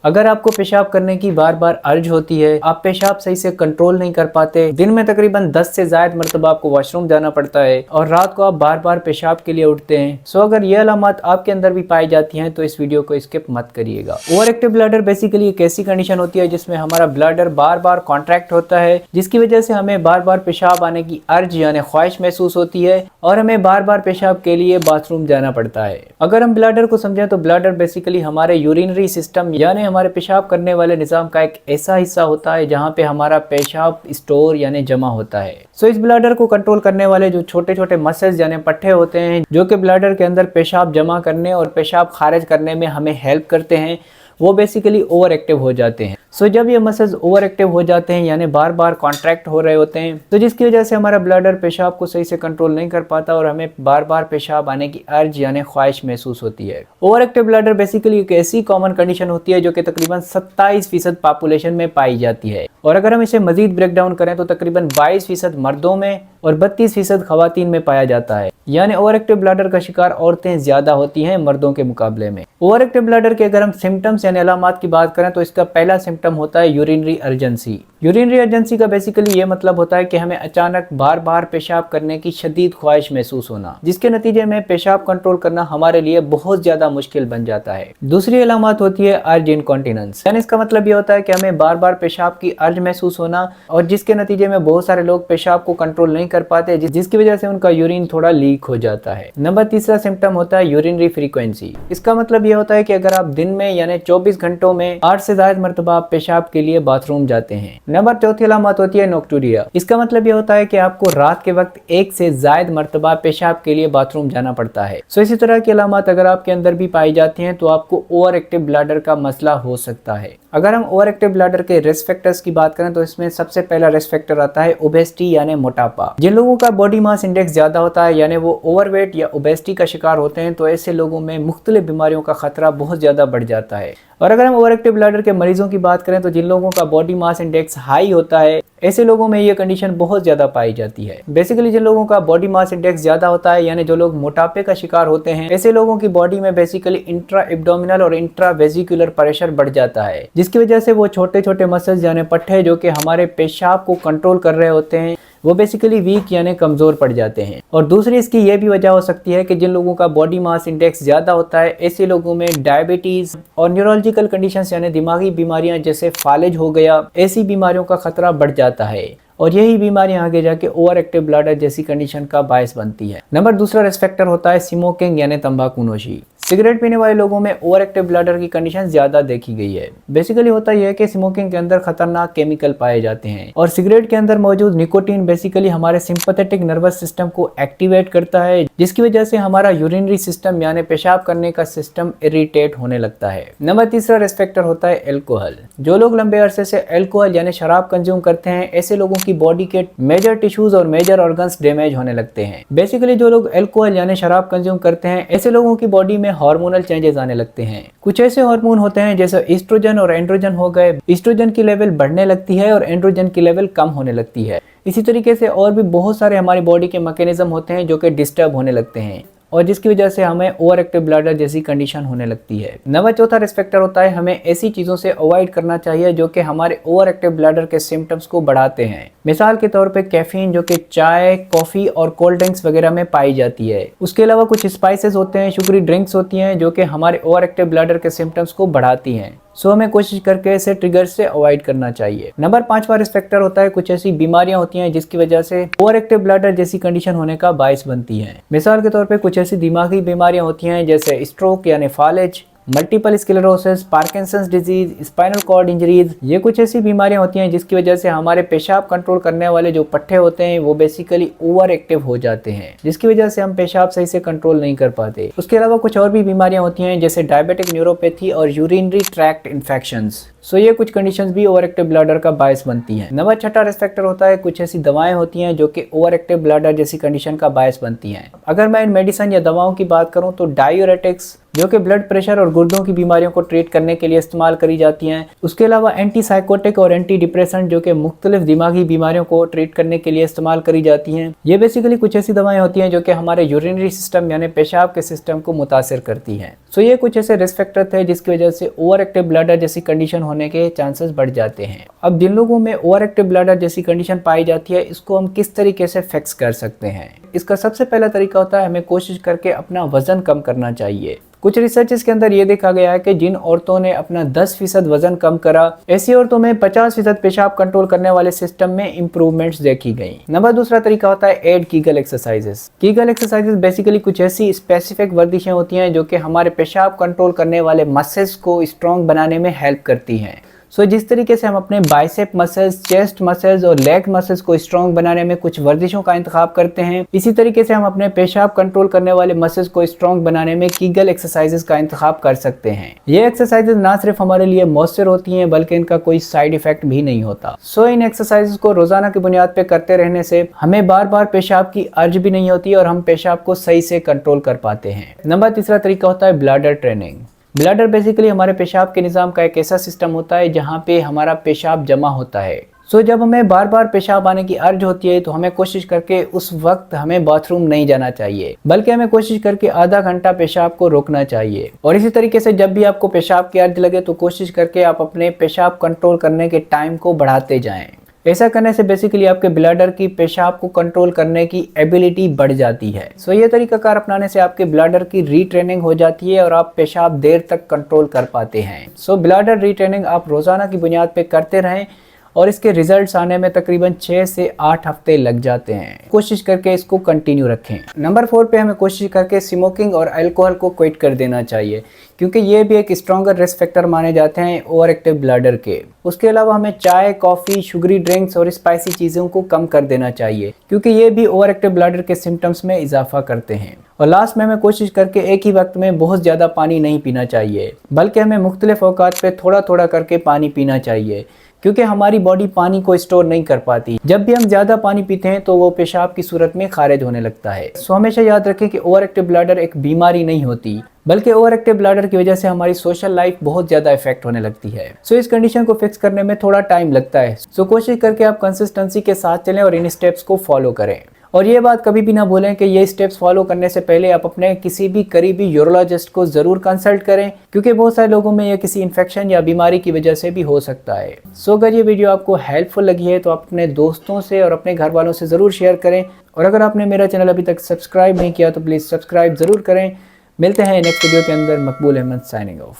अगर आपको पेशाब करने की बार बार अर्ज होती है, आप पेशाब सही से कंट्रोल नहीं कर पाते, दिन में तकरीबन 10 से ज्यादा मरतबा आपको वॉशरूम जाना पड़ता है और रात को आप बार बार पेशाब के लिए उठते हैं, सो अगर ये अलामत आपके अंदर भी पाई जाती हैं तो इस वीडियो को स्किप मत करिएगा। ओवर एक्टिव ब्लैडर बेसिकली एक ऐसी कंडीशन होती है जिसमें हमारा ब्लैडर बार बार कॉन्ट्रैक्ट होता है, जिसकी वजह से हमें बार बार पेशाब आने की अर्ज यानी ख्वाहिश महसूस होती है और हमें बार बार पेशाब के लिए बाथरूम जाना पड़ता है। अगर हम ब्लैडर को समझें तो ब्लैडर बेसिकली हमारे यूरिनरी सिस्टम यानी हमारे पेशाब करने वाले निजाम का एक ऐसा हिस्सा होता है जहाँ पे हमारा पेशाब स्टोर यानी जमा होता है। सो इस ब्लैडर को कंट्रोल करने वाले जो छोटे छोटे मसल्स यानी पट्टे होते हैं जो कि ब्लैडर के अंदर पेशाब जमा करने और पेशाब खारिज करने में हमें हेल्प करते हैं, वो बेसिकली ओवर एक्टिव हो जाते हैं। सो जब ये मसल्स ओवर एक्टिव हो जाते हैं यानी बार बार कॉन्ट्रैक्ट हो रहे होते हैं, तो जिसकी वजह से हमारा ब्लैडर पेशाब को सही से कंट्रोल नहीं कर पाता और हमें बार बार पेशाब आने की अर्ज यानी ख्वाहिश महसूस होती है। ओवर एक्टिव ब्लैडर बेसिकली एक ऐसी कॉमन कंडीशन होती है जो कि तकरीबन 27% पॉपुलेशन में पाई जाती है, और अगर हम इसे मजीद ब्रेक डाउन करें तो तकरीबन 22% मर्दों में और 32% खवातीन में पाया जाता है। यानी ओवर एक्टिव ब्लैडर का शिकार औरतें ज्यादा होती हैं मर्दों के मुकाबले में। ओवर एक्टिव ब्लैडर के अगर हम सिम्टम्स यानी अलामात की बात करें तो इसका पहला सिम्टम होता है यूरिनरी अर्जेंसी। यूरिनरी अर्जेंसी का बेसिकली ये मतलब होता है कि हमें अचानक बार बार पेशाब करने की शदीद ख्वाहिश महसूस होना, जिसके नतीजे में पेशाब कंट्रोल करना हमारे लिए बहुत ज्यादा मुश्किल बन जाता है। दूसरी अलामत होती है अर्ज इनकॉन्टिनेंस, यानी इसका मतलब ये होता है कि हमें बार बार पेशाब की अर्ज महसूस होना और जिसके नतीजे में बहुत सारे लोग पेशाब को कंट्रोल नहीं कर पाते, जिसकी वजह से उनका यूरिन थोड़ा लीक हो जाता है। नंबर तीसरा सिम्टम होता है यूरिनरी फ्रीक्वेंसी। इसका मतलब ये होता है कि अगर आप दिन में यानी 24 घंटों में 8 से ज्यादा मरतबा पेशाब के लिए बाथरूम जाते हैं। नंबर चौथी अलामत होती है नोक्टूरिया। इसका मतलब ये होता है कि आपको रात के वक्त 1 से ज्यादा मरतबा पेशाब के लिए बाथरूम जाना पड़ता है। सो इसी तरह की अलामत अगर आपके अंदर भी पाई जाती हैं तो आपको ओवर एक्टिव ब्लैडर का मसला हो सकता है। अगर हम ओवर एक्टिव ब्लैडर के रिस्क फैक्टर्स की बात करें तो इसमें सबसे पहला रिस्क फैक्टर आता है ओबेसिटी यानी मोटापा। जिन लोगों का बॉडी मास इंडेक्स ज्यादा होता है यानी वो ओवरवेट या ओबेसिटी का शिकार होते हैं, तो ऐसे लोगों में मुख्तलिफ बीमारियों का खतरा बहुत ज्यादा बढ़ जाता है। और अगर हम ओवर एक्टिव ब्लैडर के मरीजों की बात करें तो जिन लोगों का बॉडी मास इंडेक्स हाई होता है, ऐसे लोगों में ये कंडीशन बहुत ज्यादा पाई जाती है। बेसिकली जिन लोगों का बॉडी मास इंडेक्स ज्यादा होता है यानी जो लोग मोटापे का शिकार होते हैं, ऐसे लोगों की बॉडी में बेसिकली इंट्रा एब्डोमिनल और इंट्रा वेजिकुलर प्रेशर बढ़ जाता है, जिसकी वजह से वो छोटे छोटे मसल्स यानी पट्टे जो कि हमारे पेशाब को कंट्रोल कर रहे होते हैं, वो बेसिकली वीक यानी कमजोर पड़ जाते हैं। और दूसरी इसकी ये भी वजह हो सकती है कि जिन लोगों का बॉडी मास इंडेक्स ज्यादा होता है, ऐसे लोगों में डायबिटीज और न्यूरोलॉजिकल कंडीशंस यानी दिमागी बीमारियां जैसे फालिज हो गया, ऐसी बीमारियों का खतरा बढ़ जाता है और यही बीमारियां आगे जाके ओवर एक्टिव ब्लैडर जैसी कंडीशन का बायस बनती है। नंबर दूसरा रिस्क फैक्टर होता है स्मोकिंग यानी तंबाकूनोशी। सिगरेट पीने वाले लोगों में ओवर एक्टिव ब्लैडर की कंडीशन ज्यादा देखी गई है। बेसिकली होता यह है कि स्मोकिंग के अंदर खतरनाक केमिकल पाए जाते हैं और सिगरेट के अंदर मौजूद निकोटीन बेसिकली हमारे सिंपैथेटिक नर्वस सिस्टम को एक्टिवेट करता है, जिसकी वजह से हमारा यूरिनरी सिस्टम यानी पेशाब करने का सिस्टम इरिटेट होने लगता है। नंबर तीसरा रिस्क फैक्टर होता है एल्कोहल। जो लोग लंबे अरसे से एल्कोहल यानी शराब कंज्यूम करते हैं, ऐसे लोगों की बॉडी के मेजर टिश्यूज और मेजर ऑर्गन्स डैमेज होने लगते हैं। बेसिकली जो लोग एल्कोहल यानी शराब कंज्यूम करते हैं, ऐसे लोगों की बॉडी में हार्मोनल चेंजेस आने लगते हैं। कुछ ऐसे हार्मोन होते हैं जैसे एस्ट्रोजन और एंड्रोजन हो गए। एस्ट्रोजन की लेवल बढ़ने लगती है और एंड्रोजन की लेवल कम होने लगती है। इसी तरीके से और भी बहुत सारे हमारी बॉडी के मैकेनिज्म होते हैं जो कि डिस्टर्ब होने लगते हैं और जिसकी वजह से हमें ओवर एक्टिव ब्लैडर जैसी कंडीशन होने लगती है। नंबर चौथा रिस्क फैक्टर होता है हमें ऐसी चीजों से अवॉइड करना चाहिए जो कि हमारे ओवर एक्टिव ब्लैडर के सिम्टम्स को बढ़ाते हैं। मिसाल के तौर पे कैफीन जो कि चाय, कॉफी और कोल्ड ड्रिंक्स वगैरह में पाई जाती है। उसके अलावा कुछ स्पाइसेस होते हैं, शुगरी ड्रिंक्स होती हैं जो कि हमारे ओवर एक्टिव ब्लैडर के सिम्टम्स को बढ़ाती हैं। सो हमें कोशिश करके ऐसे ट्रिगर से अवॉइड करना चाहिए। नंबर 5वां रिस्क फैक्टर होता है कुछ ऐसी बीमारियां होती हैं जिसकी वजह से ओवर एक्टिव ब्लैडर जैसी कंडीशन होने का बायस बनती है। मिसाल के तौर पे कुछ ऐसी दिमागी बीमारियां होती हैं जैसे स्ट्रोक यानी फालिज, multiple sclerosis, Parkinson's disease, spinal cord injuries. ये कुछ ऐसी बीमारियां होती हैं जिसकी वजह से हमारे पेशाब कंट्रोल करने वाले जो पट्टे होते हैं वो बेसिकली ओवर एक्टिव हो जाते हैं, जिसकी वजह से हम पेशाब सही से कंट्रोल नहीं कर पाते। उसके अलावा कुछ और भी बीमारियां होती हैं जैसे डायबिटिक न्यूरोपैथी और यूरिनरी ट्रैक्ट इन्फेक्शंस। सो ये कुछ कंडीशंस भी ओवर एक्टिव ब्लैडर का बायस बनती हैं। नंबर 6वां रिस्क फैक्टर होता है कुछ ऐसी दवाएं होती हैं जो कि ओवर एक्टिव ब्लैडर जैसी कंडीशन का बायस बनती हैं। अगर मैं इन मेडिसिन या दवाओं की बात करूं तो डायूरेटिक्स, जो कि ब्लड प्रेशर और गुर्दों की बीमारियों को ट्रीट करने के लिए इस्तेमाल करी जाती हैं। उसके अलावा एंटीसाइकोटिक और एंटी डिप्रेसेंट जो कि मुख्तलिफ दिमागी बीमारियों को ट्रीट करने के लिए इस्तेमाल करी जाती हैं। ये बेसिकली कुछ ऐसी दवाएं होती हैं जो कि हमारे यूरिनरी सिस्टम यानी पेशाब के सिस्टम को मुतासिर करती हैं। सो ये कुछ ऐसे रिस्क फैक्टर थे जिसकी वजह से ओवर एक्टिव ब्लैडर जैसी कंडीशन होने के चांसेस बढ़ जाते हैं। अब जिन लोगों में ओवर एक्टिव ब्लैडर जैसी कंडीशन पाई जाती है, इसको हम किस तरीके से फिक्स कर सकते हैं? इसका सबसे पहला तरीका होता है हमें कोशिश करके अपना वजन कम करना चाहिए। कुछ रिसर्चेस के अंदर ये देखा गया है कि जिन औरतों ने अपना 10% वजन कम करा, ऐसी औरतों में 50% पेशाब कंट्रोल करने वाले सिस्टम में इंप्रूवमेंट्स देखी गई। नंबर दूसरा तरीका होता है add Kegel exercises. Kegel exercises basically कुछ ऐसी स्पेसिफिक वर्जिशें होती हैं जो कि हमारे पेशाब कंट्रोल करने वाले मसल्स को स्ट्रॉन्ग बनाने में हेल्प करती हैं। सो जिस तरीके से हम अपने बाइसेप मसल्स, चेस्ट मसल्स और लेग मसल्स को स्ट्रॉन्ग बनाने में कुछ वर्जिशों का इंतखाब करते हैं, इसी तरीके से हम अपने पेशाब कंट्रोल करने वाले मसल्स को स्ट्रॉन्ग बनाने में कीगल एक्सरसाइजेस का इंतखाब कर सकते हैं। ये एक्सरसाइजेस ना सिर्फ हमारे लिए मौसर होती हैं बल्कि इनका कोई साइड इफेक्ट भी नहीं होता। सो इन एक्सरसाइजेस को रोजाना की बुनियाद पे करते रहने से हमें बार बार पेशाब की अर्ज भी नहीं होती और हम पेशाब को सही से कंट्रोल कर पाते हैं। नंबर तीसरा तरीका होता है ब्लैडर ट्रेनिंग। ब्लैडर बेसिकली हमारे पेशाब के निज़ाम का एक ऐसा सिस्टम होता है जहाँ पे हमारा पेशाब जमा होता है। सो जब हमें बार बार पेशाब आने की अर्ज होती है तो हमें कोशिश करके उस वक्त हमें बाथरूम नहीं जाना चाहिए, बल्कि हमें कोशिश करके आधा घंटा पेशाब को रोकना चाहिए। और इसी तरीके से जब भी आपको पेशाब की अर्ज लगे तो कोशिश करके आप अपने पेशाब कंट्रोल करने के टाइम को बढ़ाते जाएं। ऐसा करने से बेसिकली आपके ब्लैडर की पेशाब को कंट्रोल करने की एबिलिटी बढ़ जाती है। सो ये तरीकाकार अपनाने से आपके ब्लैडर की रीट्रेनिंग हो जाती है और आप पेशाब देर तक कंट्रोल कर पाते हैं। सो ब्लैडर रीट्रेनिंग आप रोजाना की बुनियाद पे करते रहें और इसके रिजल्ट्स आने में तकरीबन 6 से 8 हफ्ते लग जाते हैं। कोशिश करके इसको कंटिन्यू रखें। नंबर 4 पे हमें कोशिश करके स्मोकिंग और अल्कोहल को क्विट कर देना चाहिए, क्योंकि ये भी एक स्ट्रॉन्गर रिस्क फैक्टर माने जाते हैं ओवर एक्टिव ब्लैडर के। उसके अलावा हमें चाय, कॉफ़ी, शुगरी ड्रिंक्स और स्पाइसी चीज़ों को कम कर देना चाहिए, क्योंकि ये भी ओवर एक्टिव ब्लैडर के सिम्टम्स में इजाफा करते हैं। और लास्ट में हमें कोशिश करके एक ही वक्त में बहुत ज़्यादा पानी नहीं पीना चाहिए, बल्कि हमें मुख्तलिफ औकात पे थोड़ा थोड़ा करके पानी पीना चाहिए, क्योंकि हमारी बॉडी पानी को स्टोर नहीं कर पाती। जब भी हम ज़्यादा पानी पीते हैं तो वो पेशाब की सूरत में खारिज होने लगता है। सो हमेशा याद रखें कि ओवर एक्टिव ब्लैडर एक बीमारी नहीं होती, बल्कि ओवर एक्टिव ब्लैडर की वजह से हमारी सोशल लाइफ बहुत ज़्यादा इफेक्ट होने लगती है। सो इस कंडीशन को फिक्स करने में थोड़ा टाइम लगता है। सो कोशिश करके आप कंसिस्टेंसी के साथ चलें और इन स्टेप्स को फॉलो करें। और ये बात कभी भी ना भूलें कि ये स्टेप्स फॉलो करने से पहले आप अपने किसी भी करीबी यूरोलॉजिस्ट को ज़रूर कंसल्ट करें, क्योंकि बहुत सारे लोगों में ये किसी इन्फेक्शन या बीमारी की वजह से भी हो सकता है। सो अगर ये वीडियो आपको हेल्पफुल लगी है तो आप अपने दोस्तों से और अपने घर वालों से ज़रूर शेयर करें। और अगर आपने मेरा चैनल अभी तक सब्सक्राइब नहीं किया तो प्लीज़ सब्सक्राइब ज़रूर करें। मिलते हैं नेक्स्ट वीडियो के अंदर। मकबूल अहमद साइनिंग ऑफ।